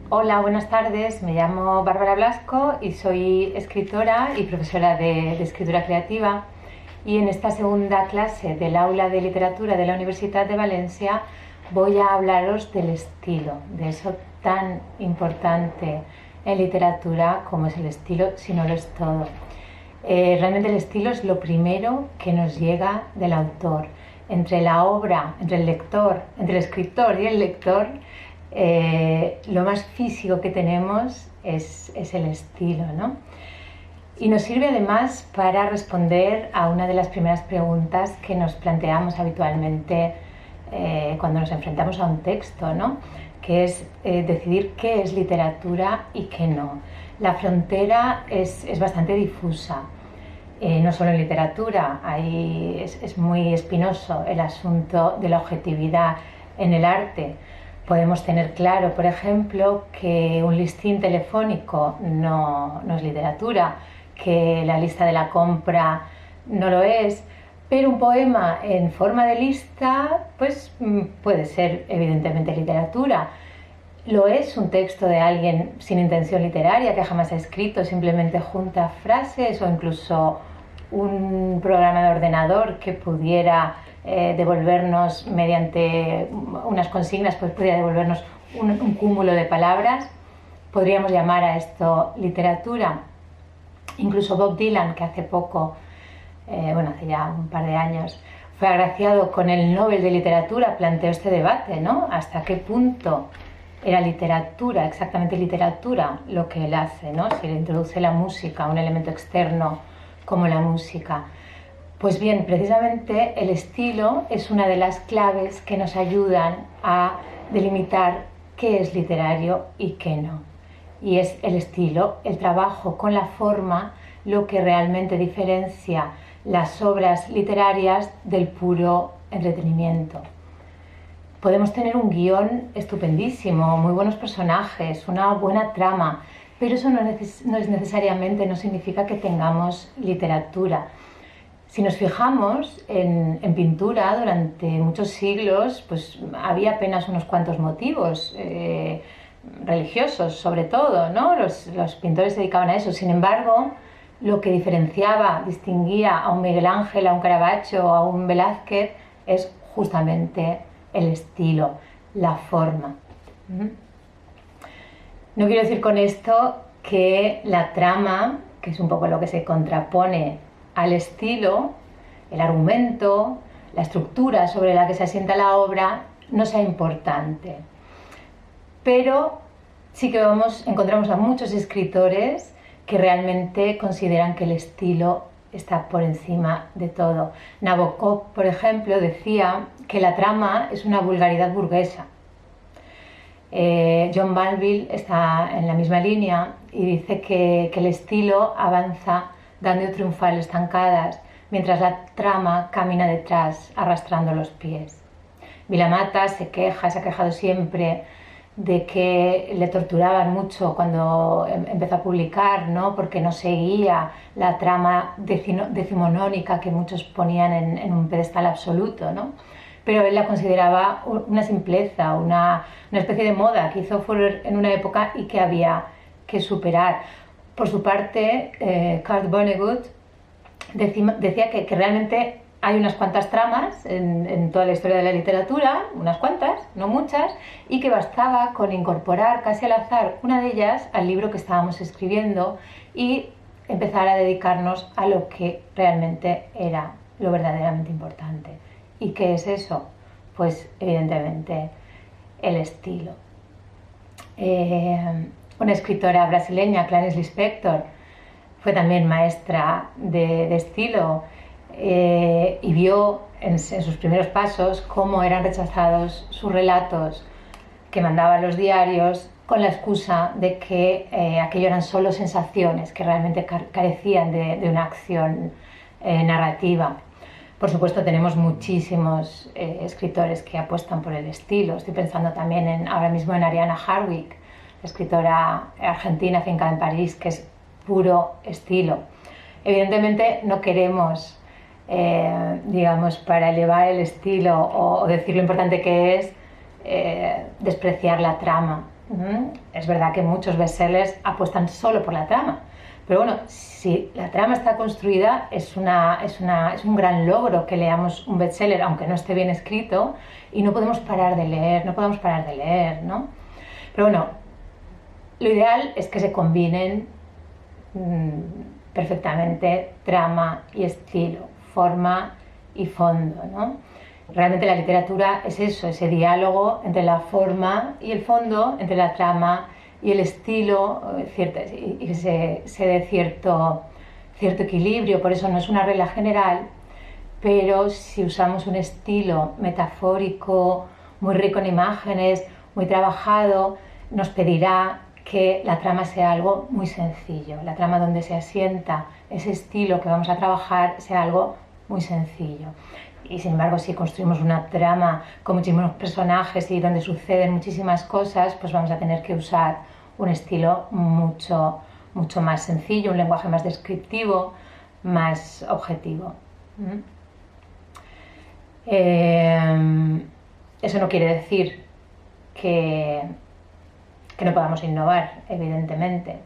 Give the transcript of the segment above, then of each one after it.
Hola, buenas tardes. Me llamo Bárbara Blasco y soy escritora y profesora de escritura creativa. Y en esta segunda clase del aula de literatura de la Universidad de Valencia voy a hablaros del estilo, de eso tan importante en literatura como es el estilo, si no lo es todo. Realmente el estilo es lo primero que nos llega del autor. Entre la obra, entre el lector, entre el escritor y el lector, lo más físico que tenemos es el estilo, ¿no? Y nos sirve además para responder a una de las primeras preguntas que nos planteamos habitualmente cuando nos enfrentamos a un texto, ¿no? Que es decidir qué es literatura y qué no. La frontera es bastante difusa. No solo en literatura, es muy espinoso el asunto de la objetividad en el arte. Podemos tener claro, por ejemplo, que un listín telefónico no es literatura, que la lista de la compra no lo es, pero un poema en forma de lista pues puede ser evidentemente literatura. Lo es un texto de alguien sin intención literaria que jamás ha escrito, simplemente junta frases, o incluso un programa de ordenador que pudiera devolvernos mediante unas consignas, pues pudiera devolvernos un cúmulo de palabras. Podríamos llamar a esto literatura. Incluso Bob Dylan, que hace poco, hace ya un par de años, fue agraciado con el Nobel de Literatura, planteó este debate, ¿no? ¿Hasta qué punto era literatura, exactamente literatura, lo que él hace, ¿no? Si le introduce la música, un elemento externo como la música. Pues bien, precisamente el estilo es una de las claves que nos ayudan a delimitar qué es literario y qué no. Y es el estilo, el trabajo con la forma, lo que realmente diferencia las obras literarias del puro entretenimiento. Podemos tener un guión estupendísimo, muy buenos personajes, una buena trama, pero eso no es necesariamente, no significa que tengamos literatura. Si nos fijamos en pintura durante muchos siglos, pues había apenas unos cuantos motivos religiosos, sobre todo, ¿no? Los pintores se dedicaban a eso. Sin embargo, lo que diferenciaba, distinguía a un Miguel Ángel, a un Caravaggio o a un Velázquez es justamente el estilo, la forma. No quiero decir con esto que la trama, que es un poco lo que se contrapone al estilo, el argumento, la estructura sobre la que se asienta la obra, no sea importante. Pero sí que encontramos a muchos escritores que realmente consideran que el estilo está por encima de todo. Nabokov, por ejemplo, decía que la trama es una vulgaridad burguesa. John Banville está en la misma línea y dice que el estilo avanza dando triunfales zancadas, mientras la trama camina detrás, arrastrando los pies. Vilamata se ha quejado siempre de que le torturaban mucho cuando empezó a publicar, ¿no? Porque no seguía la trama decimonónica que muchos ponían en un pedestal absoluto, ¿no? Pero él la consideraba una simpleza, una especie de moda que hizo furor en una época y que había que superar. Por su parte, Kurt Vonnegut decía que realmente hay unas cuantas tramas en toda la historia de la literatura, unas cuantas, no muchas, y que bastaba con incorporar casi al azar una de ellas al libro que estábamos escribiendo y empezar a dedicarnos a lo que realmente era lo verdaderamente importante. ¿Y qué es eso? Pues evidentemente el estilo. Una escritora brasileña, Clarice Lispector, fue también maestra de estilo y vio en sus primeros pasos cómo eran rechazados sus relatos que mandaba a los diarios con la excusa de que aquello eran solo sensaciones que realmente carecían de una acción narrativa. Por supuesto, tenemos muchísimos escritores que apuestan por el estilo. Estoy pensando también ahora mismo en Ariana Harwick, la escritora argentina afincada en París, que es puro estilo. Evidentemente no queremos, para elevar el estilo o decir lo importante que es, despreciar la trama. Es verdad que muchos bestsellers apuestan solo por la trama, pero bueno, si la trama está construida, es un gran logro que leamos un bestseller, aunque no esté bien escrito, y no podemos parar de leer, ¿no? Pero bueno, lo ideal es que se combinen perfectamente trama y estilo, forma y fondo, ¿no? Realmente la literatura es eso, ese diálogo entre la forma y el fondo, entre la trama y el estilo, y que se dé cierto equilibrio. Por eso no es una regla general, pero si usamos un estilo metafórico muy rico en imágenes, muy trabajado, nos pedirá que la trama sea algo muy sencillo. La trama donde se asienta ese estilo que vamos a trabajar sea algo muy sencillo. Y sin embargo, si construimos una trama con muchísimos personajes y donde suceden muchísimas cosas, pues vamos a tener que usar un estilo mucho más sencillo, un lenguaje más descriptivo, más objetivo. Eso no quiere decir que no podamos innovar, evidentemente.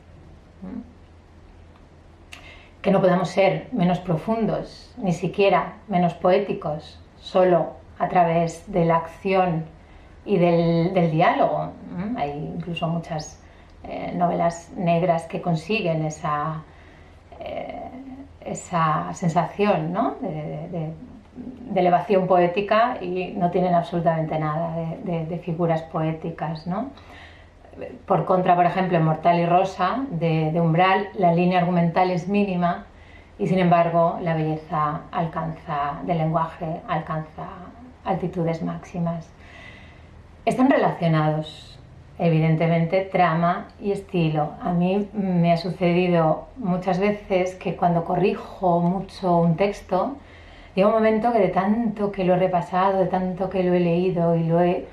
Que no podamos ser menos profundos, ni siquiera menos poéticos, solo a través de la acción y del diálogo. Hay incluso muchas novelas negras que consiguen esa sensación, ¿no? de elevación poética y no tienen absolutamente nada de figuras poéticas, ¿no? Por contra, por ejemplo, en Mortal y Rosa, de Umbral, la línea argumental es mínima y, sin embargo, la belleza del lenguaje alcanza altitudes máximas. Están relacionados, evidentemente, trama y estilo. A mí me ha sucedido muchas veces que cuando corrijo mucho un texto, llega un momento que de tanto que lo he repasado, de tanto que lo he leído y lo he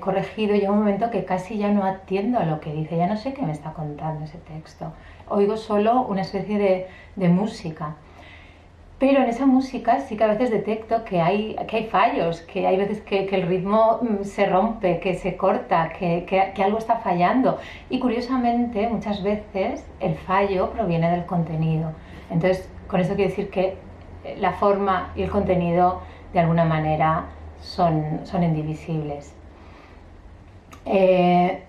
corregido, llega un momento que casi ya no atiendo a lo que dice, ya no sé qué me está contando ese texto. Oigo solo una especie de música. Pero en esa música sí que a veces detecto que hay fallos, que hay veces que el ritmo se rompe, que se corta, que algo está fallando. Y curiosamente, muchas veces el fallo proviene del contenido. Entonces, con eso quiero decir que la forma y el contenido, de alguna manera, son indivisibles. El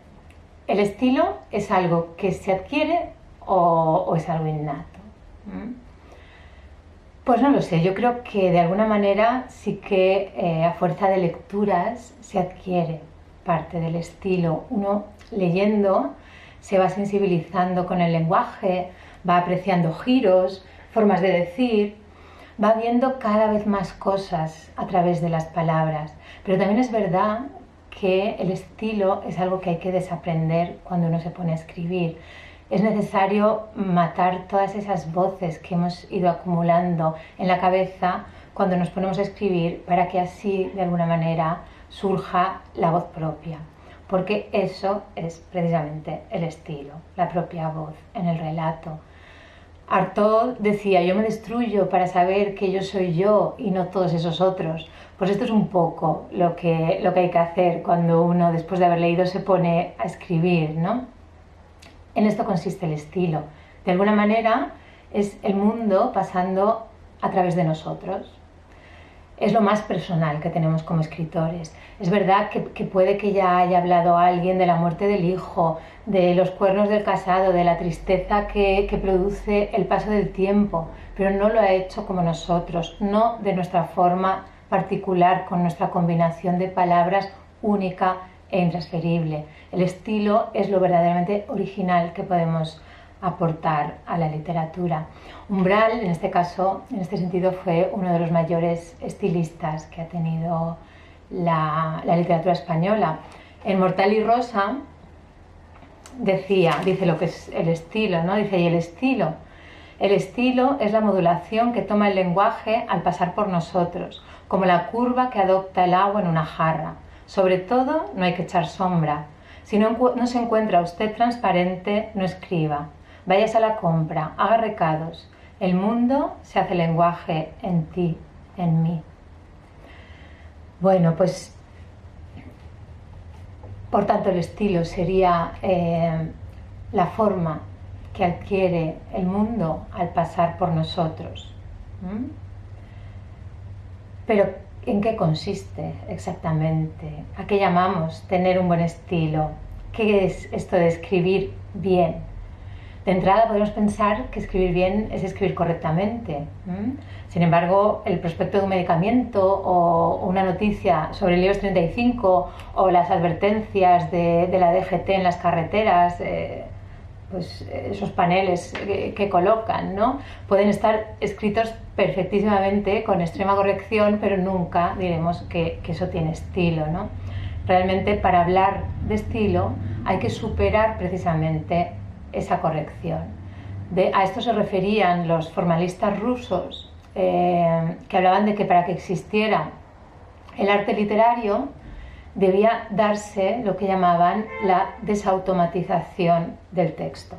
estilo es algo que se adquiere o es algo innato. Pues no lo sé, yo creo que de alguna manera sí que a fuerza de lecturas se adquiere parte del estilo. Uno leyendo se va sensibilizando con el lenguaje, va apreciando giros, formas de decir, va viendo cada vez más cosas a través de las palabras. Pero también es verdad que el estilo es algo que hay que desaprender cuando uno se pone a escribir. Es necesario matar todas esas voces que hemos ido acumulando en la cabeza cuando nos ponemos a escribir para que así, de alguna manera, surja la voz propia. Porque eso es precisamente el estilo, la propia voz en el relato. Artaud decía, yo me destruyo para saber que yo soy yo y no todos esos otros. Pues esto es un poco lo que hay que hacer cuando uno, después de haber leído, se pone a escribir, ¿no? En esto consiste el estilo. De alguna manera es el mundo pasando a través de nosotros. Es lo más personal que tenemos como escritores. Es verdad que puede que ya haya hablado alguien de la muerte del hijo, de los cuernos del casado, de la tristeza que produce el paso del tiempo, pero no lo ha hecho como nosotros, no de nuestra forma particular, con nuestra combinación de palabras única e intransferible. El estilo es lo verdaderamente original que podemos aportar a la literatura. Umbral, en este caso, en este sentido, fue uno de los mayores estilistas que ha tenido la literatura española. En Mortal y Rosa dice lo que es el estilo, ¿no? Dice, y el estilo es la modulación que toma el lenguaje al pasar por nosotros, como la curva que adopta el agua en una jarra. Sobre todo, no hay que echar sombra. Si no se encuentra usted transparente, no escriba. Váyase a la compra, haga recados. El mundo se hace lenguaje en ti, en mí. Bueno, pues Por tanto, el estilo sería la forma que adquiere el mundo al pasar por nosotros. Pero, ¿en qué consiste exactamente? ¿A qué llamamos tener un buen estilo? ¿Qué es esto de escribir bien? De entrada podemos pensar que escribir bien es escribir correctamente. Sin embargo, el prospecto de un medicamento o una noticia sobre el IBEX 35 o las advertencias de la DGT en las carreteras, pues esos paneles que colocan, ¿no? Pueden estar escritos perfectísimamente, con extrema corrección, pero nunca diremos que eso tiene estilo, ¿no? Realmente, para hablar de estilo hay que superar precisamente esa corrección. A esto se referían los formalistas rusos, que hablaban de que para que existiera el arte literario debía darse lo que llamaban la desautomatización del texto.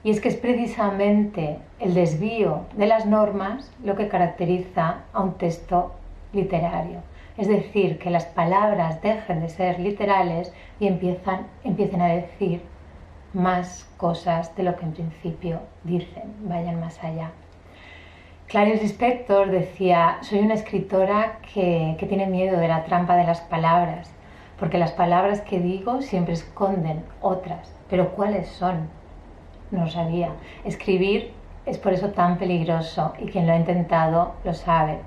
Y es que es precisamente el desvío de las normas lo que caracteriza a un texto literario. Es decir, que las palabras dejen de ser literales y empiecen a decir más cosas de lo que en principio dicen, vayan más allá. Clarice Lispector decía: soy una escritora que tiene miedo de la trampa de las palabras, porque las palabras que digo siempre esconden otras, pero ¿cuáles son? No lo sabía. Escribir es por eso tan peligroso, y quien lo ha intentado lo sabe.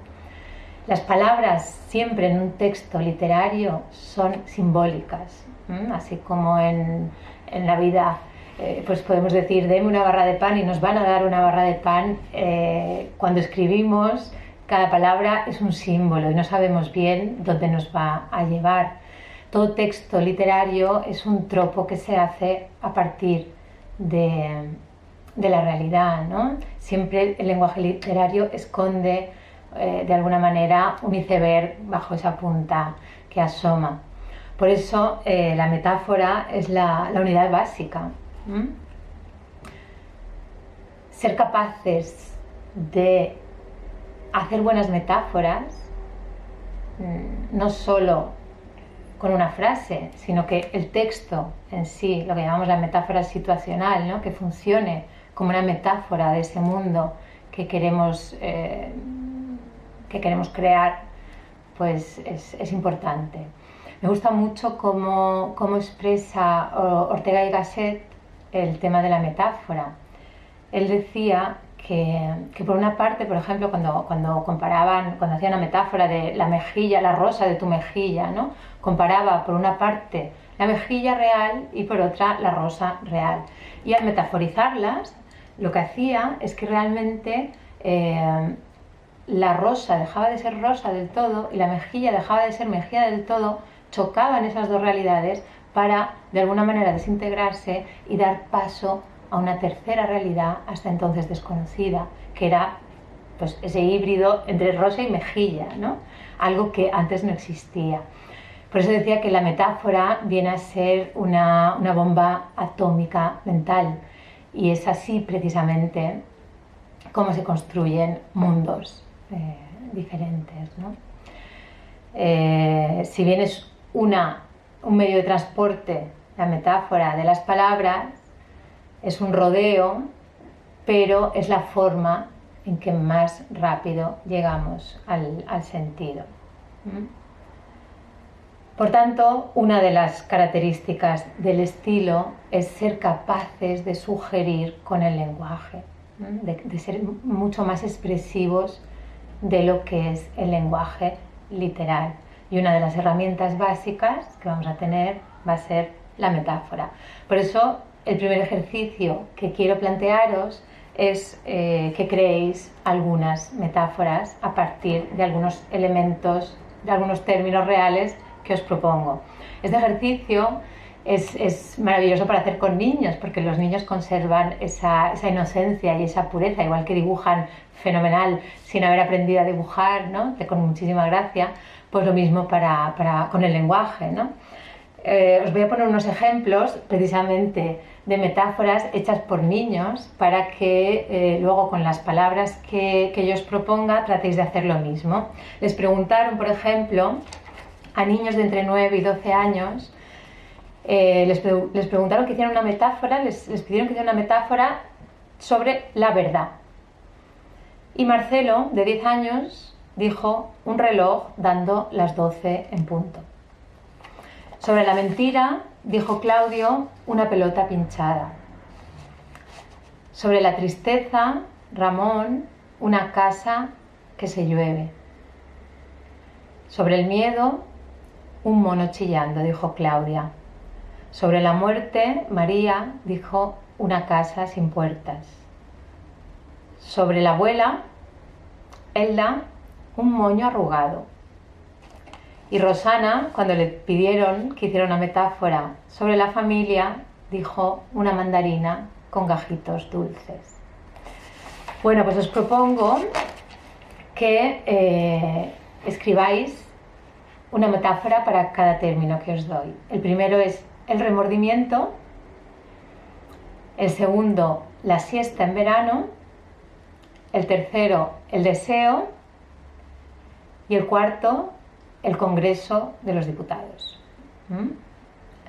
Las palabras siempre en un texto literario son simbólicas, así como en la vida, pues podemos decir: deme una barra de pan y nos van a dar una barra de pan. Cuando escribimos, cada palabra es un símbolo y no sabemos bien dónde nos va a llevar. Todo texto literario es un tropo que se hace a partir de la realidad, ¿no? Siempre el lenguaje literario esconde de alguna manera un iceberg bajo esa punta que asoma. Por eso la metáfora es la unidad básica. Ser capaces de hacer buenas metáforas, no solo con una frase, sino que el texto en sí, lo que llamamos la metáfora situacional, ¿no? Que funcione como una metáfora de ese mundo que queremos crear, pues es importante. Me gusta mucho cómo expresa Ortega y Gasset el tema de la metáfora. Él decía que por una parte, por ejemplo, cuando hacía una metáfora de la mejilla, la rosa de tu mejilla, ¿no? Comparaba por una parte la mejilla real y por otra la rosa real. Y al metaforizarlas, lo que hacía es que realmente la rosa dejaba de ser rosa del todo y la mejilla dejaba de ser mejilla del todo. Chocaban esas dos realidades para, de alguna manera, desintegrarse y dar paso a una tercera realidad hasta entonces desconocida, que era pues ese híbrido entre rosa y mejilla, ¿no? Algo que antes no existía. Por eso decía que la metáfora viene a ser una bomba atómica mental, y es así precisamente como se construyen mundos diferentes, ¿no? Si bien es un medio de transporte, la metáfora de las palabras, es un rodeo, pero es la forma en que más rápido llegamos al sentido. Por tanto, una de las características del estilo es ser capaces de sugerir con el lenguaje, de ser mucho más expresivos de lo que es el lenguaje literal. Y una de las herramientas básicas que vamos a tener va a ser la metáfora. Por eso, el primer ejercicio que quiero plantearos es que creéis algunas metáforas a partir de algunos elementos, de algunos términos reales que os propongo. Este ejercicio es maravilloso para hacer con niños, porque los niños conservan esa inocencia y esa pureza, igual que dibujan fenomenal sin haber aprendido a dibujar, ¿no? Con muchísima gracia. Pues lo mismo con el lenguaje, ¿no? Os voy a poner unos ejemplos precisamente de metáforas hechas por niños para que luego con las palabras que yo os proponga tratéis de hacer lo mismo. Les preguntaron, por ejemplo, a niños de entre 9 y 12 años les preguntaron que hicieran una metáfora, les pidieron que hicieran una metáfora sobre la verdad. Y Marcelo, de 10 años, dijo un reloj dando las 12 en punto. Sobre la mentira, dijo Claudio, una pelota pinchada. Sobre la tristeza, Ramón, una casa que se llueve. Sobre el miedo, un mono chillando, dijo Claudia. Sobre la muerte, María dijo una casa sin puertas. Sobre la abuela, Elda, un moño arrugado. Y Rosana, cuando le pidieron que hiciera una metáfora sobre la familia, dijo una mandarina con gajitos dulces. Bueno, pues os propongo que escribáis una metáfora para cada término que os doy. El primero es el remordimiento, el segundo, la siesta en verano, el tercero, el deseo y el cuarto, el Congreso de los Diputados.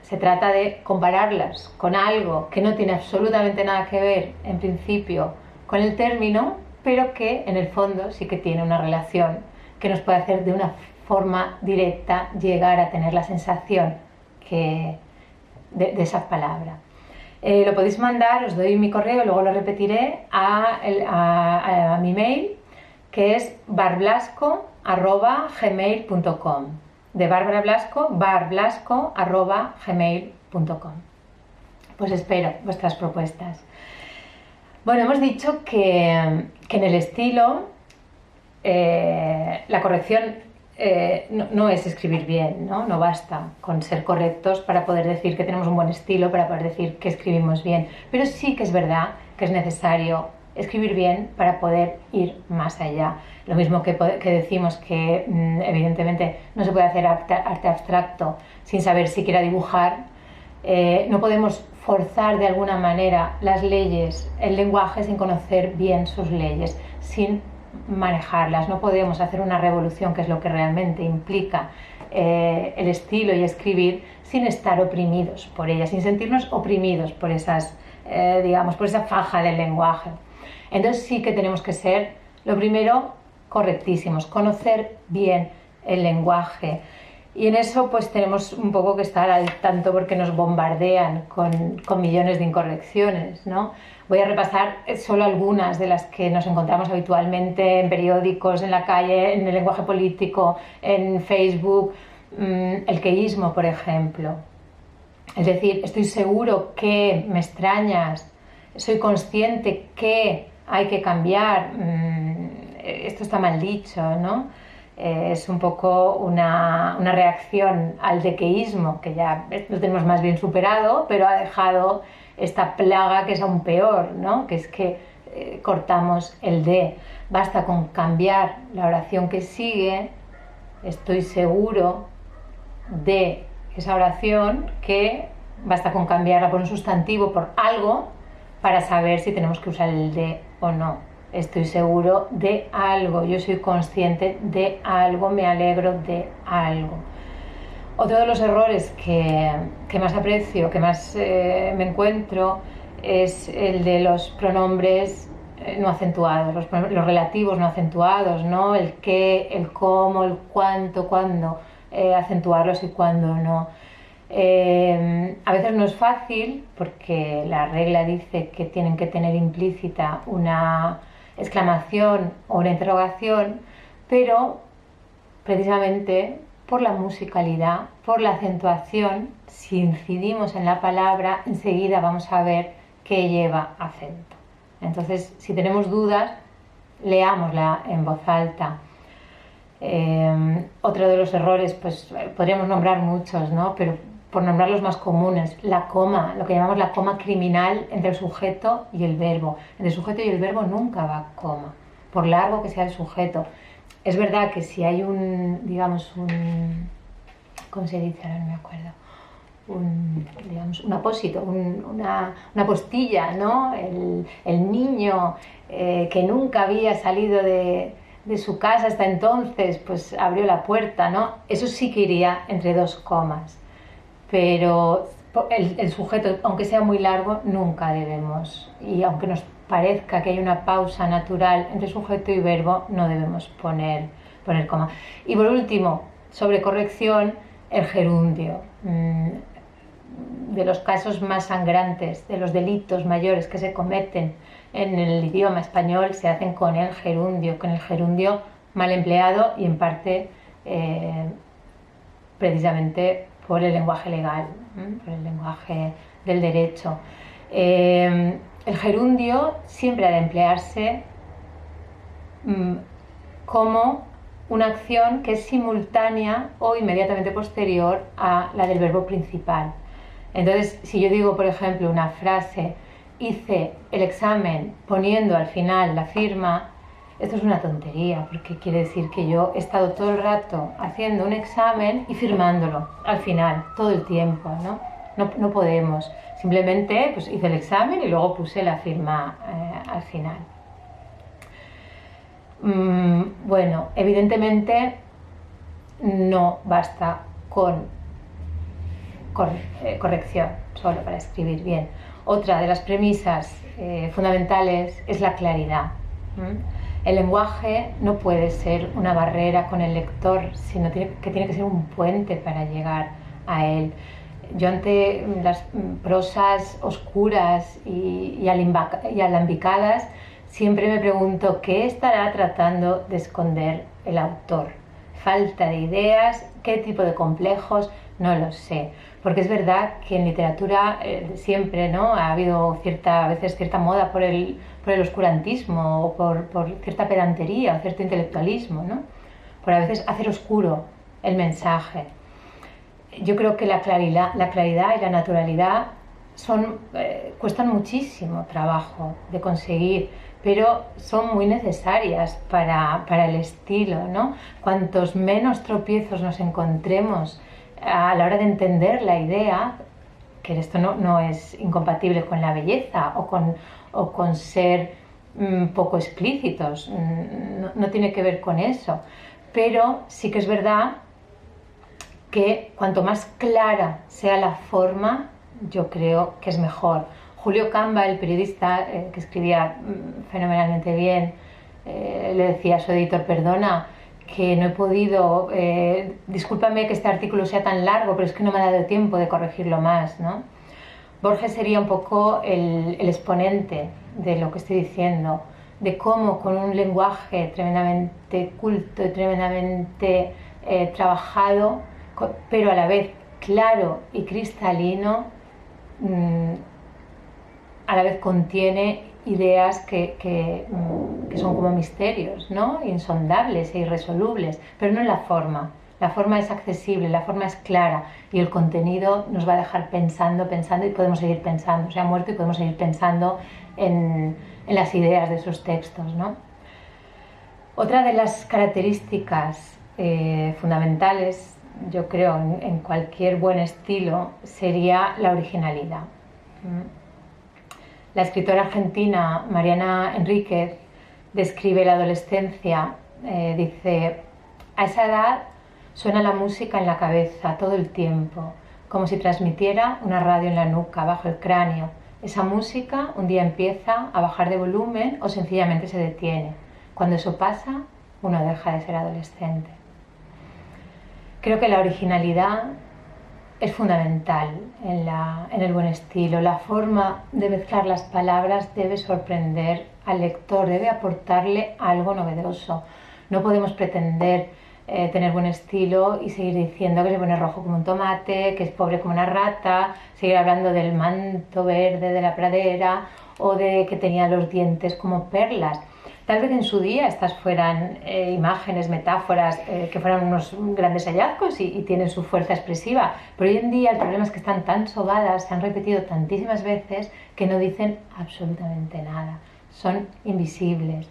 Se trata de compararlas con algo que no tiene absolutamente nada que ver, en principio, con el término, pero que en el fondo sí que tiene una relación que nos puede hacer de una forma directa llegar a tener la sensación de esa palabra. Lo podéis mandar, os doy mi correo, luego lo repetiré, a mi mail, que es barblasco@gmail.com. De Bárbara Blasco, barblasco@gmail.com. Pues espero vuestras propuestas. Bueno, hemos dicho que en el estilo la corrección no es escribir bien, ¿no? No basta con ser correctos para poder decir que tenemos un buen estilo, para poder decir que escribimos bien. Pero sí que es verdad que es necesario escribir bien para poder ir más allá. Lo mismo que decimos que evidentemente no se puede hacer arte abstracto sin saber siquiera dibujar. No podemos forzar de alguna manera las leyes, el lenguaje, sin conocer bien sus leyes, sin manejarlas. No podemos hacer una revolución, que es lo que realmente implica el estilo y escribir, sin estar oprimidos por ellas, sin sentirnos oprimidos por esas, por esa faja del lenguaje. Entonces sí que tenemos que ser, lo primero, correctísimos, conocer bien el lenguaje. Y en eso pues tenemos un poco que estar al tanto, porque nos bombardean con millones de incorrecciones, ¿no? Voy a repasar solo algunas de las que nos encontramos habitualmente en periódicos, en la calle, en el lenguaje político, en Facebook. El queísmo, por ejemplo. Es decir, estoy seguro que, me extrañas, soy consciente que hay que cambiar. Esto está mal dicho, ¿no? Es un poco una reacción al dequeísmo, que ya lo tenemos más bien superado, pero ha dejado esta plaga que es aún peor, ¿no? Que es que cortamos el de. Basta con cambiar la oración que sigue, estoy seguro de esa oración, que basta con cambiarla por un sustantivo, por algo, para saber si tenemos que usar el de o no. Estoy seguro de algo, yo soy consciente de algo, me alegro de algo. Otro de los errores que más aprecio, que más me encuentro, es el de los pronombres no acentuados, los relativos no acentuados, ¿no? El qué, el cómo, el cuánto, cuándo acentuarlos y cuándo no. A veces no es fácil, porque la regla dice que tienen que tener implícita una exclamación o una interrogación, pero precisamente por la musicalidad, por la acentuación, si incidimos en la palabra, enseguida vamos a ver que lleva acento. Entonces, si tenemos dudas, leámosla en voz alta. Otro de los errores, pues podríamos nombrar muchos, ¿no? Pero por nombrar los más comunes, la coma, lo que llamamos la coma criminal entre el sujeto y el verbo. Entre el sujeto y el verbo nunca va coma, por largo que sea el sujeto. Es verdad que si hay un ¿cómo se dice? Ahora no me acuerdo. Un apósito, una postilla, ¿no? El niño que nunca había salido de su casa hasta entonces, pues abrió la puerta, ¿no? Eso sí que iría entre dos comas. Pero el sujeto, aunque sea muy largo, nunca debemos, y aunque nos parezca que hay una pausa natural entre sujeto y verbo, no debemos poner coma. Y por último, sobre corrección, el gerundio. De los casos más sangrantes, de los delitos mayores que se cometen en el idioma español, se hacen con el gerundio mal empleado y en parte precisamente por el lenguaje legal, por el lenguaje del derecho. El gerundio siempre ha de emplearse como una acción que es simultánea o inmediatamente posterior a la del verbo principal. Entonces, si yo digo, por ejemplo, una frase, hice el examen poniendo al final la firma, esto es una tontería, porque quiere decir que yo he estado todo el rato haciendo un examen y firmándolo al final, todo el tiempo, ¿no? No podemos. Simplemente pues, hice el examen y luego puse la firma al final. Bueno, evidentemente no basta con corrección solo para escribir bien. Otra de las premisas fundamentales es la claridad. El lenguaje no puede ser una barrera con el lector, sino que tiene que ser un puente para llegar a él. Yo ante las prosas oscuras y alambicadas siempre me pregunto qué estará tratando de esconder el autor. Falta de ideas, qué tipo de complejos, no lo sé. Porque es verdad que en literatura siempre, ¿no?, ha habido a veces cierta moda por el oscurantismo o por cierta pedantería o cierto intelectualismo, ¿no? Por a veces hacer oscuro el mensaje. Yo creo que la claridad y la naturalidad cuestan muchísimo trabajo de conseguir, pero son muy necesarias para el estilo, ¿no? Cuantos menos tropiezos nos encontremos a la hora de entender la idea, que esto no es incompatible con la belleza o con ser poco explícitos, no tiene que ver con eso, pero sí que es verdad que cuanto más clara sea la forma, yo creo que es mejor. Julio Camba, el periodista que escribía fenomenalmente bien, le decía a su editor: perdona, que no he podido, discúlpame que este artículo sea tan largo, pero es que no me ha dado tiempo de corregirlo más, ¿no? Borges sería un poco el exponente de lo que estoy diciendo, de cómo con un lenguaje tremendamente culto y tremendamente trabajado, pero a la vez claro y cristalino, a la vez contiene ideas que son como misterios, ¿no?, insondables e irresolubles, pero no en la forma. La forma es accesible, la forma es clara y el contenido nos va a dejar pensando y podemos seguir pensando. Se ha muerto y podemos seguir pensando en las ideas de esos textos, ¿no? Otra de las características fundamentales, yo creo, en cualquier buen estilo sería la originalidad. La escritora argentina Mariana Enríquez describe la adolescencia, dice: a esa edad suena la música en la cabeza todo el tiempo, como si transmitiera una radio en la nuca, bajo el cráneo. Esa música un día empieza a bajar de volumen o sencillamente se detiene. Cuando eso pasa, uno deja de ser adolescente. Creo que la originalidad es fundamental en el buen estilo. La forma de mezclar las palabras debe sorprender al lector, debe aportarle algo novedoso. No podemos pretender tener buen estilo y seguir diciendo que se pone rojo como un tomate, que es pobre como una rata, seguir hablando del manto verde de la pradera o de que tenía los dientes como perlas. Tal vez en su día estas fueran imágenes, metáforas que fueran unos grandes hallazgos y tienen su fuerza expresiva, pero hoy en día el problema es que están tan sobadas, se han repetido tantísimas veces que no dicen absolutamente nada, son invisibles.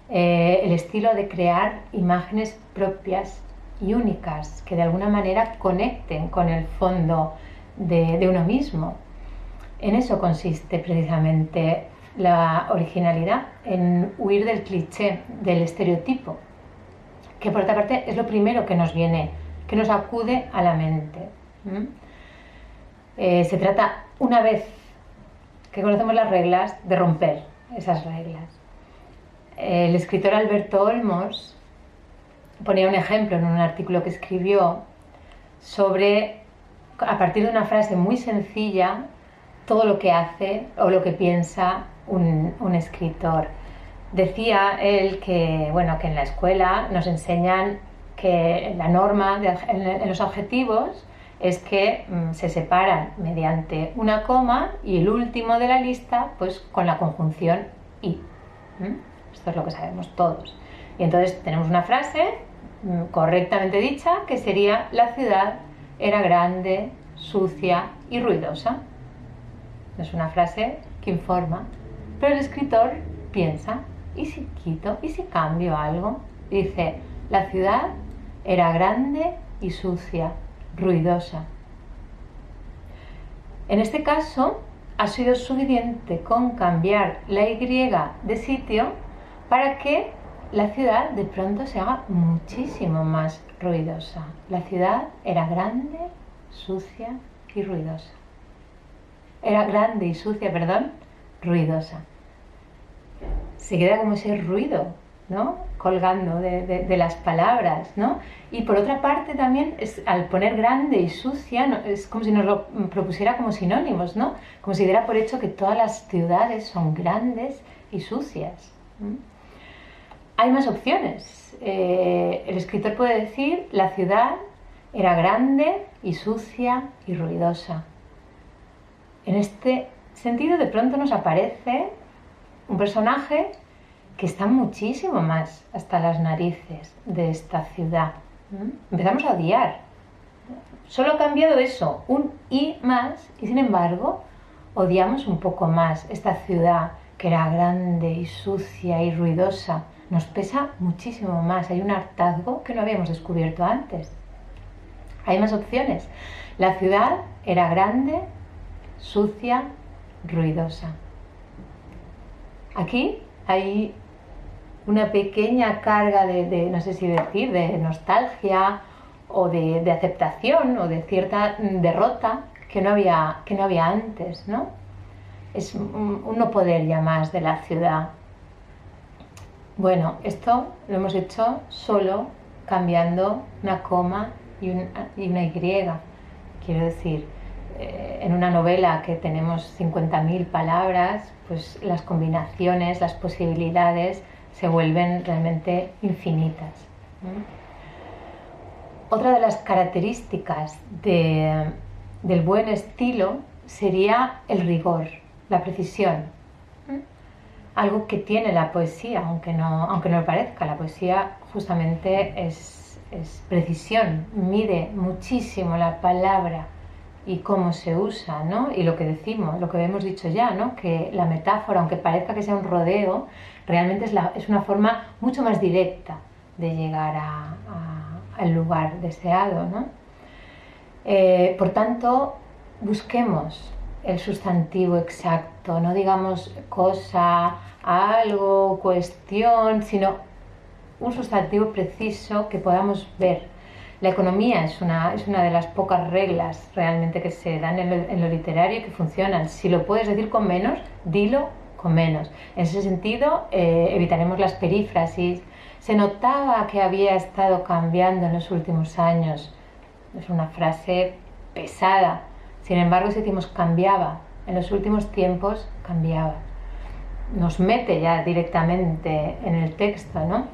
El estilo de crear imágenes propias y únicas que de alguna manera conecten con el fondo de uno mismo. En eso consiste precisamente la originalidad, en huir del cliché, del estereotipo, que por otra parte es lo primero que nos acude a la mente. Se trata, una vez que conocemos las reglas, de romper esas reglas. El escritor Alberto Olmos ponía un ejemplo en un artículo que escribió sobre, a partir de una frase muy sencilla, todo lo que hace o lo que piensa un escritor. Decía él que, bueno, que en la escuela nos enseñan que la norma en los adjetivos es que se separan mediante una coma y el último de la lista pues con la conjunción y. Esto es lo que sabemos todos. Y entonces tenemos una frase correctamente dicha que sería: la ciudad era grande, sucia y ruidosa. Es una frase que informa, pero el escritor piensa: ¿y si quito? ¿Y si cambio algo? Y dice: la ciudad era grande y sucia, ruidosa. En este caso, ha sido suficiente con cambiar la Y de sitio para que la ciudad de pronto se haga muchísimo más ruidosa. La ciudad era grande, sucia y ruidosa. Era grande y sucia, perdón, ruidosa. Se queda como ese ruido, ¿no?, colgando de las palabras, ¿no? Y por otra parte también, al poner grande y sucia, ¿no?, es como si nos lo propusiera como sinónimos, ¿no? Como si diera por hecho que todas las ciudades son grandes y sucias. Hay más opciones. El escritor puede decir: la ciudad era grande y sucia y ruidosa. En este sentido, de pronto nos aparece un personaje que está muchísimo más hasta las narices de esta ciudad. Empezamos a odiar. Solo ha cambiado eso, un y más, y sin embargo odiamos un poco más esta ciudad que era grande y sucia y ruidosa. Nos pesa muchísimo más, hay un hartazgo que no habíamos descubierto antes. Hay más opciones. La ciudad era grande, sucia, ruidosa. Aquí hay una pequeña carga no sé si decir, de nostalgia o de aceptación o de cierta derrota que no había antes, ¿no? Es un no poder ya más de la ciudad. Bueno, esto lo hemos hecho solo cambiando una coma y una Y. Quiero decir, en una novela que tenemos 50.000 palabras, pues las combinaciones, las posibilidades se vuelven realmente infinitas. Otra de las características del buen estilo sería el rigor, la precisión. Algo que tiene la poesía, aunque no lo parezca. La poesía justamente es precisión, mide muchísimo la palabra y cómo se usa, ¿no? Y lo que decimos, lo que hemos dicho ya, ¿no?, que la metáfora, aunque parezca que sea un rodeo, realmente es una forma mucho más directa de llegar al lugar deseado, ¿no? Por tanto, busquemos el sustantivo exacto, no digamos cosa, algo, cuestión, sino un sustantivo preciso que podamos ver. La economía es una de las pocas reglas realmente que se dan en lo literario y que funcionan. Si lo puedes decir con menos, dilo con menos. En ese sentido, evitaremos las perífrasis. Se notaba que había estado cambiando en los últimos años. Es una frase pesada. Sin embargo, si decimos cambiaba, en los últimos tiempos cambiaba. Nos mete ya directamente en el texto, ¿no?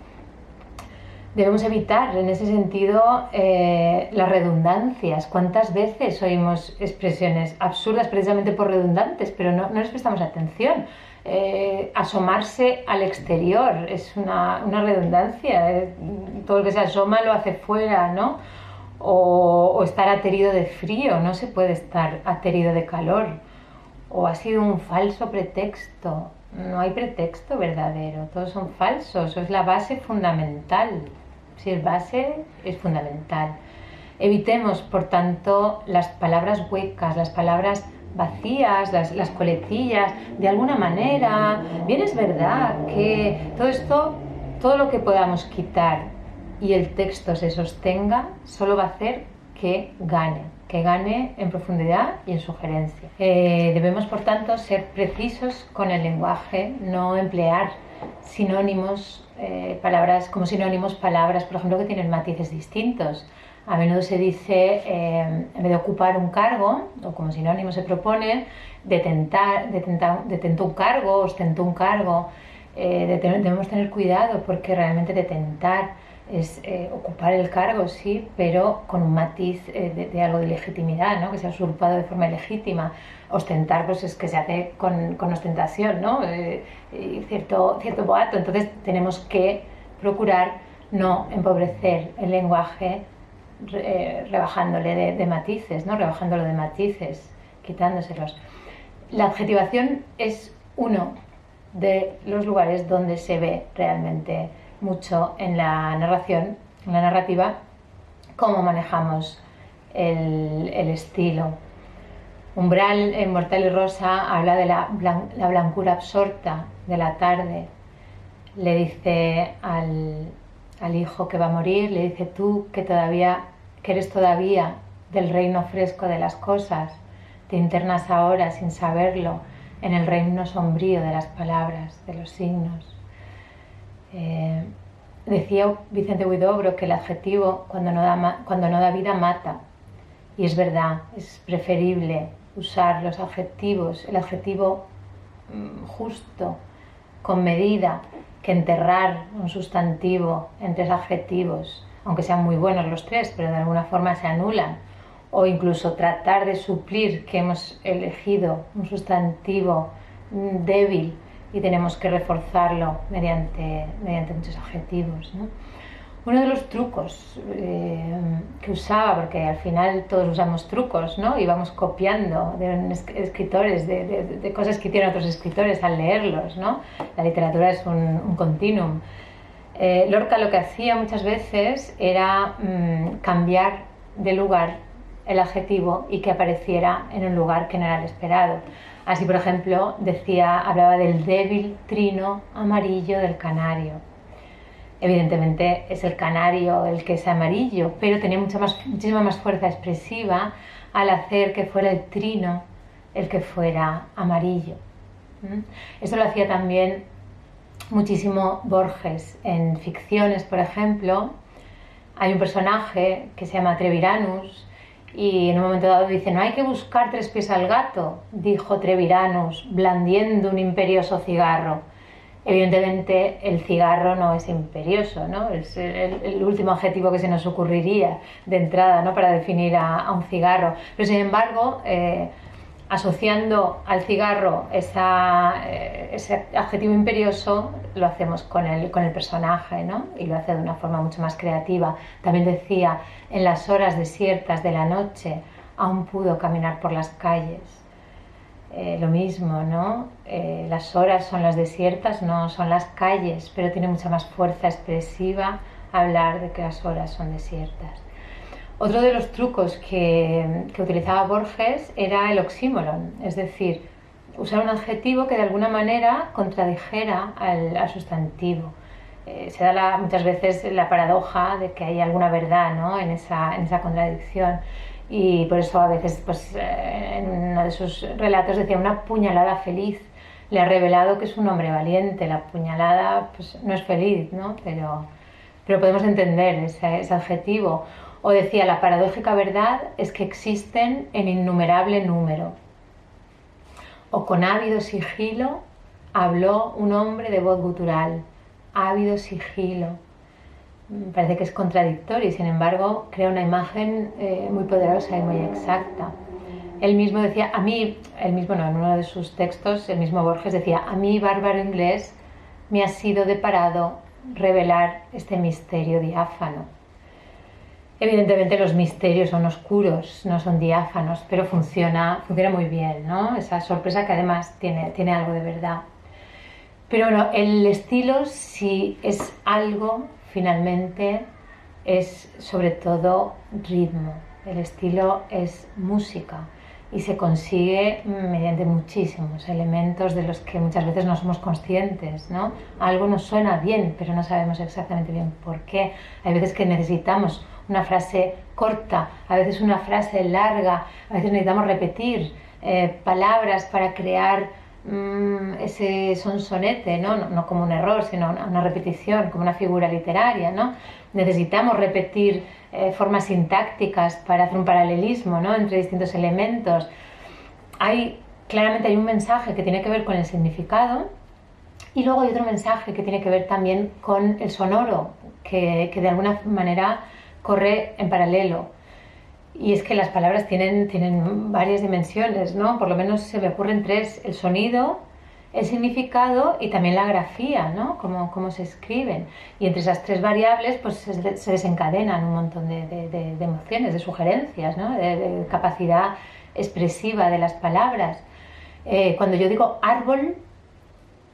Debemos evitar, en ese sentido, las redundancias. ¿Cuántas veces oímos expresiones absurdas precisamente por redundantes, pero no les prestamos atención? Asomarse al exterior es una redundancia. Todo el que se asoma lo hace fuera, ¿no? O estar aterido de frío, no se puede estar aterido de calor. O ha sido un falso pretexto. No hay pretexto verdadero, todos son falsos. Eso es la base fundamental. Si es base, es fundamental. Evitemos, por tanto, las palabras huecas, las palabras vacías, las coletillas. De alguna manera, bien es verdad que todo esto, todo lo que podamos quitar y el texto se sostenga, solo va a hacer que gane en profundidad y en sugerencia. Debemos, por tanto, ser precisos con el lenguaje, no emplear sinónimos, palabras, por ejemplo, que tienen matices distintos. A menudo se dice, en vez de ocupar un cargo, o como sinónimo se propone, detentó un cargo, ostentó un cargo. Debemos tener cuidado porque realmente detentar es ocupar el cargo, sí, pero con un matiz de algo de legitimidad, ¿no? Que se ha usurpado de forma ilegítima. Ostentar, pues es que se hace con ostentación, ¿no? Y cierto boato. Entonces tenemos que procurar no empobrecer el lenguaje rebajándole de matices, ¿no? Rebajándolo de matices, quitándoselos. La adjetivación es uno de los lugares donde se ve realmente mucho en la narración, en la narrativa, cómo manejamos el estilo. Umbral, en Mortal y Rosa, habla de la blancura absorta de la tarde. Le dice al hijo que va a morir, le dice: tú que eres todavía del reino fresco de las cosas, te internas ahora sin saberlo en el reino sombrío de las palabras, de los signos. Decía Vicente Huidobro que el adjetivo cuando no da vida mata, y es verdad, es preferible usar los adjetivos, el adjetivo justo, con medida, que enterrar un sustantivo en 3 adjetivos, aunque sean muy buenos los 3, pero de alguna forma se anulan, o incluso tratar de suplir que hemos elegido un sustantivo débil y tenemos que reforzarlo mediante muchos adjetivos, ¿no? Uno de los trucos que usaba, porque al final todos usamos trucos, ¿no? Y vamos copiando de escritores, de cosas que hicieron otros escritores al leerlos, ¿no? La literatura es un continuum. Lorca lo que hacía muchas veces era cambiar de lugar el adjetivo y que apareciera en un lugar que no era el esperado. Así, por ejemplo, hablaba del débil trino amarillo del canario. Evidentemente es el canario el que es amarillo, pero tenía muchísima más fuerza expresiva al hacer que fuera el trino el que fuera amarillo. Esto lo hacía también muchísimo Borges. En ficciones, por ejemplo, hay un personaje que se llama Treviranus y en un momento dado dice: no hay que buscar 3 pies al gato, dijo Treviranus, blandiendo un imperioso cigarro. Evidentemente el cigarro no es imperioso, ¿no? Es el último adjetivo que se nos ocurriría de entrada, ¿no? Para definir a un cigarro. Pero sin embargo, asociando al cigarro ese adjetivo imperioso, lo hacemos con el personaje, ¿no? Y lo hace de una forma mucho más creativa. También decía: en las horas desiertas de la noche aún pudo caminar por las calles. Lo mismo, ¿no? Las horas son las desiertas, no son las calles, pero tiene mucha más fuerza expresiva hablar de que las horas son desiertas. Otro de los trucos que utilizaba Borges era el oxímoron, es decir, usar un adjetivo que de alguna manera contradijera al sustantivo. Se da muchas veces la paradoja de que hay alguna verdad, ¿no? en esa contradicción. Y por eso a veces, pues, en uno de sus relatos decía: una puñalada feliz le ha revelado que es un hombre valiente. La puñalada, pues, no es feliz, ¿no? Pero podemos entender ese adjetivo. O decía: la paradójica verdad es que existen en innumerable número. O con ávido sigilo habló un hombre de voz gutural. Ávido sigilo. Parece que es contradictorio y sin embargo crea una imagen muy poderosa y muy exacta. Él mismo decía, en uno de sus textos, el mismo Borges decía: a mí, bárbaro inglés, me ha sido deparado revelar este misterio diáfano. Evidentemente los misterios son oscuros, no son diáfanos, pero funciona muy bien, ¿no? Esa sorpresa que además tiene algo de verdad. Pero bueno, el estilo, si es algo, finalmente es sobre todo ritmo. El estilo es música. y se consigue mediante muchísimos elementos de los que muchas veces no somos conscientes, ¿no? Algo nos suena bien, pero no sabemos exactamente bien por qué. Hay veces que necesitamos una frase corta, a veces una frase larga, a veces necesitamos repetir palabras para crear ese sonsonete, ¿no? No como un error, sino una repetición, como una figura literaria, ¿no? Necesitamos repetir formas sintácticas para hacer un paralelismo, ¿no?, entre distintos elementos. Claramente hay un mensaje que tiene que ver con el significado, y luego hay otro mensaje que tiene que ver también con el sonoro, que de alguna manera corre en paralelo. Y es que las palabras tienen varias dimensiones, ¿no? Por lo menos se me ocurren tres: el sonido, el significado y también la grafía, ¿no? Cómo se escriben. Y entre esas tres variables pues se desencadenan un montón de emociones, de sugerencias, ¿no?, de capacidad expresiva de las palabras. Cuando yo digo árbol,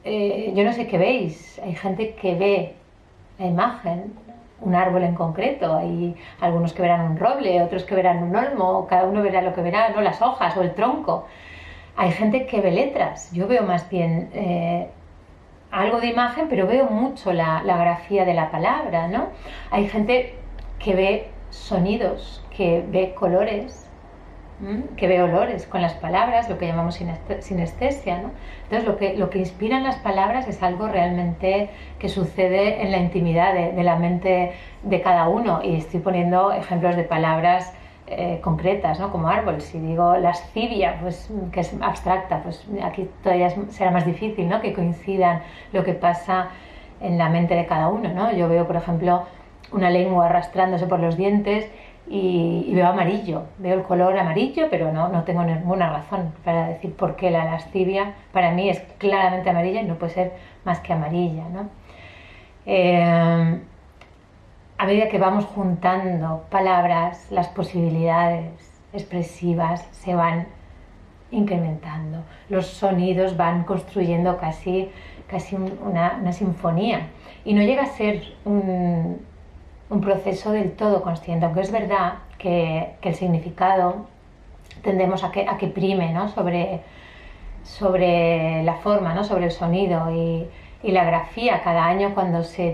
yo no sé qué veis. Hay gente que ve la imagen, un árbol en concreto. Hay algunos que verán un roble, otros que verán un olmo, cada uno verá lo que verá, ¿no?, las hojas o el tronco. Hay gente que ve letras. Yo veo más bien algo de imagen, pero veo mucho la grafía de la palabra, ¿no? Hay gente que ve sonidos, que ve colores, que ve olores con las palabras, lo que llamamos sinestesia, ¿no? Entonces lo que inspiran las palabras es algo realmente que sucede en la intimidad de la mente de cada uno. Y estoy poniendo ejemplos de palabras concretas, ¿no?, como árbol. Si digo lascivia, pues, que es abstracta, pues aquí todavía será más difícil, ¿no?, que coincidan lo que pasa en la mente de cada uno, ¿no? Yo veo, por ejemplo, una lengua arrastrándose por los dientes y veo amarillo, veo el color amarillo, pero no tengo ninguna razón para decir por qué la lascivia para mí es claramente amarilla y no puede ser más que amarilla, ¿no? A medida que vamos juntando palabras, las posibilidades expresivas se van incrementando, los sonidos van construyendo casi una sinfonía, y no llega a ser un proceso del todo consciente, aunque es verdad que el significado tendemos a que prime, ¿no?, sobre la forma, ¿no?, sobre el sonido y la grafía. Cada año, cuando se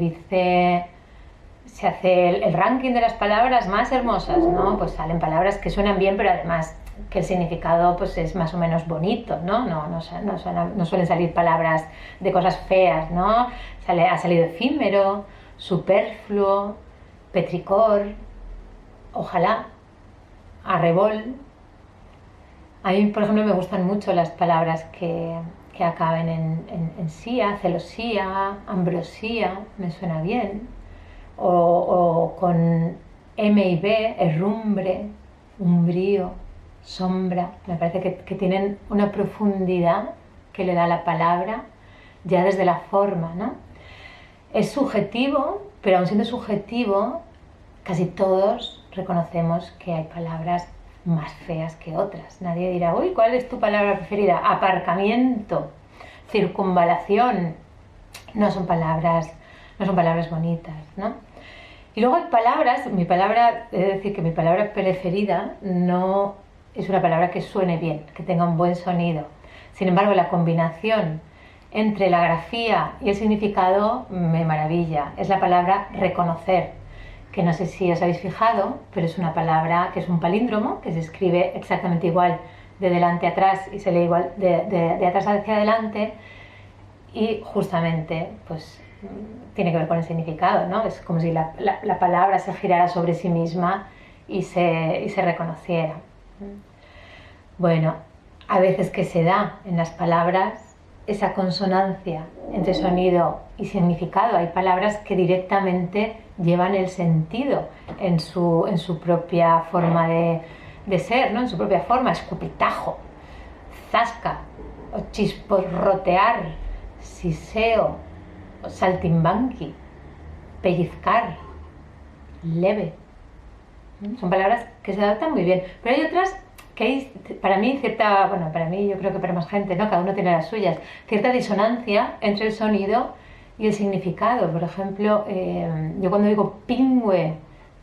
hace el ranking de las palabras más hermosas, ¿no?, pues salen palabras que suenan bien, pero además que el significado pues es más o menos bonito, ¿no? No suelen salir palabras de cosas feas, ¿no? Ha salido efímero, superfluo, petricor, ojalá, arrebol. A mí, por ejemplo, me gustan mucho las palabras que acaben en sía, celosía, ambrosía, me suena bien. O con M y B, herrumbre, umbrío, sombra. Me parece que tienen una profundidad que le da la palabra ya desde la forma, ¿no? Es subjetivo, pero aun siendo subjetivo, casi todos reconocemos que hay palabras más feas que otras. Nadie dirá, uy, ¿cuál es tu palabra preferida? Aparcamiento, circunvalación. No son palabras bonitas, ¿no? Y luego hay palabras, he de decir que mi palabra preferida no es una palabra que suene bien, que tenga un buen sonido. Sin embargo, la combinación entre la grafía y el significado me maravilla. Es la palabra reconocer, que no sé si os habéis fijado, pero es una palabra que es un palíndromo, que se escribe exactamente igual de delante a atrás y se lee igual de atrás hacia adelante, y justamente pues tiene que ver con el significado, ¿no? Es como si la palabra se girara sobre sí misma y se reconociera. Bueno, a veces que se da en las palabras esa consonancia entre sonido y significado. Hay palabras que directamente llevan el sentido en su propia forma de ser, ¿no?, en su propia forma. Escupitajo, zasca, o chisporrotear, siseo, saltimbanqui, pellizcar, leve. Son palabras que se adaptan muy bien, pero hay otras que hay, para mí, para mí, yo creo que para más gente, ¿no?, cada uno tiene las suyas, cierta disonancia entre el sonido y el significado. Por ejemplo, yo cuando digo pingüe,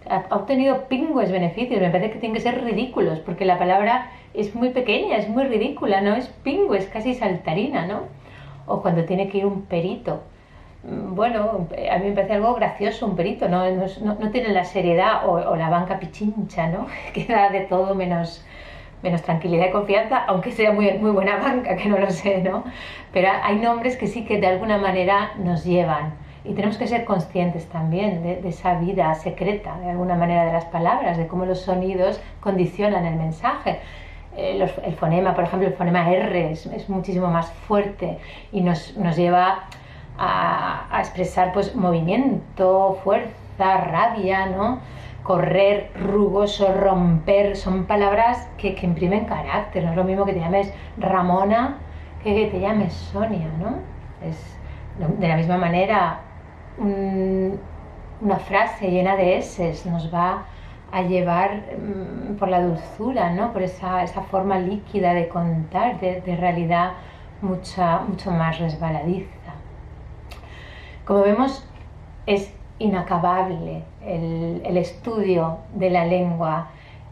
ha obtenido pingües beneficios, me parece que tienen que ser ridículos, porque la palabra es muy pequeña, es muy ridícula, no es pingüe, es casi saltarina, ¿no? O cuando tiene que ir un perito. Bueno, a mí me parece algo gracioso un perito, no tiene la seriedad o la banca pichincha, ¿no? Que da de todo menos tranquilidad y confianza, aunque sea muy, muy buena banca, que no lo sé, ¿no? Pero hay nombres que sí que de alguna manera nos llevan y tenemos que ser conscientes también de esa vida secreta, de alguna manera, de las palabras, de cómo los sonidos condicionan el mensaje. El fonema, por ejemplo, el fonema R es muchísimo más fuerte y nos lleva a expresar pues movimiento, fuerza, rabia, ¿no? Correr, rugoso, romper, son palabras que imprimen carácter. No es lo mismo que te llames Ramona que te llames Sonia, ¿no? Es de la misma manera una frase llena de eses nos va a llevar por la dulzura, ¿no? Por esa forma líquida de contar, de realidad mucho más resbaladiza. Como vemos, es inacabable el estudio de la lengua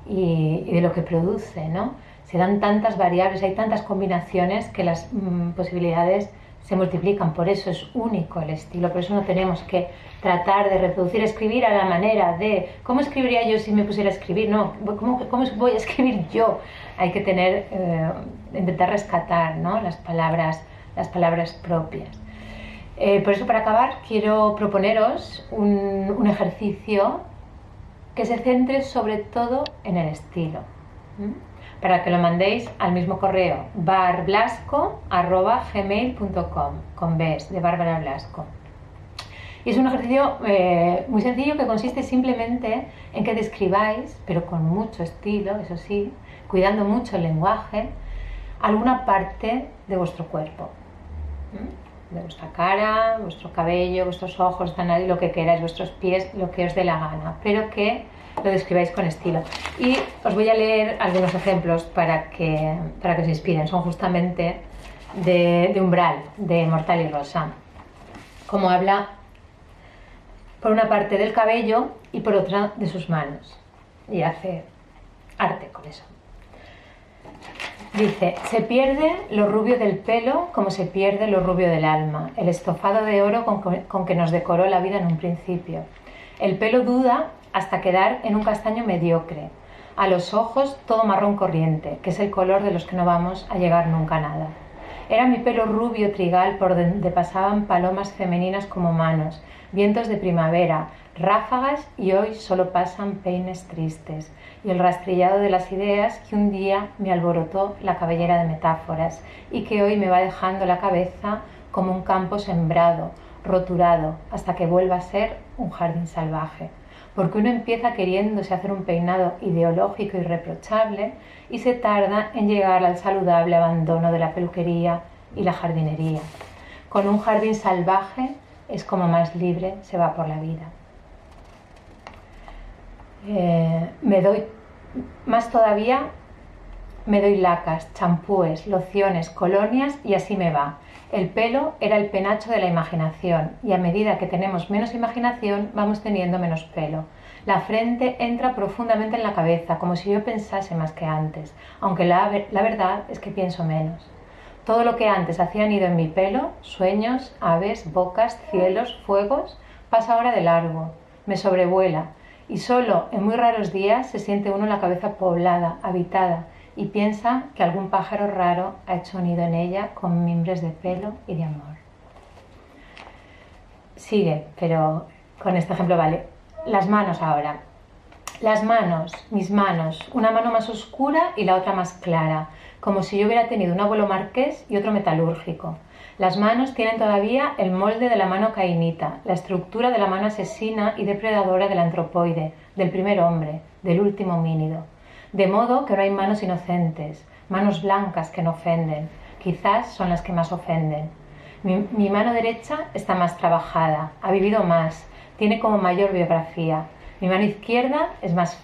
y de lo que produce, ¿no? Se dan tantas variables, hay tantas combinaciones que las posibilidades se multiplican, por eso es único el estilo, por eso no tenemos que tratar de reproducir, escribir a la manera de ¿cómo escribiría yo si me pusiera a escribir? No, ¿cómo voy a escribir yo? Hay que intentar rescatar, ¿no? las palabras propias. Por eso, para acabar, quiero proponeros un ejercicio que se centre sobre todo en el estilo. Para que lo mandéis al mismo correo, barblasco@gmail.com, con Bs, de Bárbara Blasco. Y es un ejercicio muy sencillo que consiste simplemente en que describáis, pero con mucho estilo, eso sí, cuidando mucho el lenguaje, alguna parte de vuestro cuerpo. De vuestra cara, vuestro cabello, vuestros ojos, vuestra nariz, lo que queráis, vuestros pies, lo que os dé la gana, pero que lo describáis con estilo. Y os voy a leer algunos ejemplos para que os inspiren. Son justamente de Umbral, de Mortal y Rosa. Como habla por una parte del cabello y por otra de sus manos. Y hace arte con eso. Dice, se pierde lo rubio del pelo como se pierde lo rubio del alma, el estofado de oro con que nos decoró la vida en un principio. El pelo duda hasta quedar en un castaño mediocre. A los ojos todo marrón corriente, que es el color de los que no vamos a llegar nunca a nada. Era mi pelo rubio trigal por donde pasaban palomas femeninas como manos, vientos de primavera, ráfagas y hoy solo pasan peines tristes y el rastrillado de las ideas que un día me alborotó la cabellera de metáforas y que hoy me va dejando la cabeza como un campo sembrado, roturado, hasta que vuelva a ser un jardín salvaje. Porque uno empieza queriéndose hacer un peinado ideológico y reprochable y se tarda en llegar al saludable abandono de la peluquería y la jardinería. Con un jardín salvaje es como más libre se va por la vida. Me doy lacas, champúes, lociones, colonias y así me va. El pelo era el penacho de la imaginación y a medida que tenemos menos imaginación vamos teniendo menos pelo. La frente entra profundamente en la cabeza, como si yo pensase más que antes, aunque la verdad es que pienso menos. Todo lo que antes hacía nido en mi pelo, sueños, aves, bocas, cielos, fuegos, pasa ahora de largo, me sobrevuela y solo en muy raros días se siente uno la cabeza poblada, habitada, y piensa que algún pájaro raro ha hecho nido en ella con mimbres de pelo y de amor. Sigue, pero con este ejemplo vale. Las manos ahora. Las manos, mis manos, una mano más oscura y la otra más clara, como si yo hubiera tenido un abuelo marqués y otro metalúrgico. Las manos tienen todavía el molde de la mano cainita, la estructura de la mano asesina y depredadora del antropoide, del primer hombre, del último homínido. De modo que no hay manos inocentes, manos blancas que no ofenden, quizás son las que más ofenden. Mi mano derecha está más trabajada, ha vivido más, tiene como mayor biografía. Mi mano izquierda es más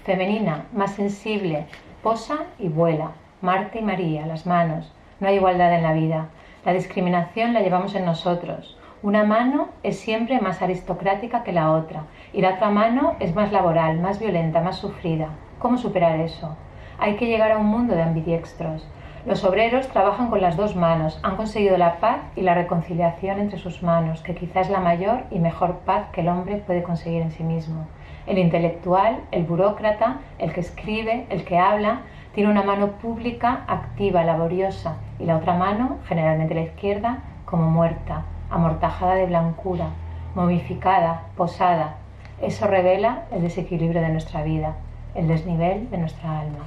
femenina, más sensible, posa y vuela. Marta y María, las manos. No hay igualdad en la vida. La discriminación la llevamos en nosotros. Una mano es siempre más aristocrática que la otra y la otra mano es más laboral, más violenta, más sufrida. ¿Cómo superar eso? Hay que llegar a un mundo de ambidiestros. Los obreros trabajan con las dos manos, han conseguido la paz y la reconciliación entre sus manos, que quizá es la mayor y mejor paz que el hombre puede conseguir en sí mismo. El intelectual, el burócrata, el que escribe, el que habla, tiene una mano pública, activa, laboriosa, y la otra mano, generalmente la izquierda, como muerta, amortajada de blancura, momificada, posada. Eso revela el desequilibrio de nuestra vida, el desnivel de nuestra alma.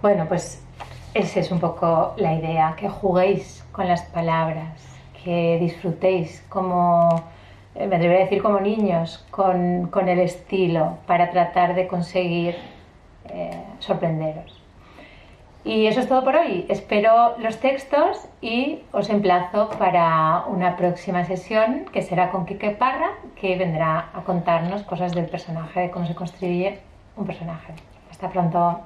Bueno, pues esa es un poco la idea, que juguéis con las palabras, que disfrutéis como, me atrevería a decir como niños, con el estilo para tratar de conseguir sorprenderos. Y eso es todo por hoy. Espero los textos y os emplazo para una próxima sesión que será con Quique Parra, que vendrá a contarnos cosas del personaje, de cómo se construye un personaje. Hasta pronto.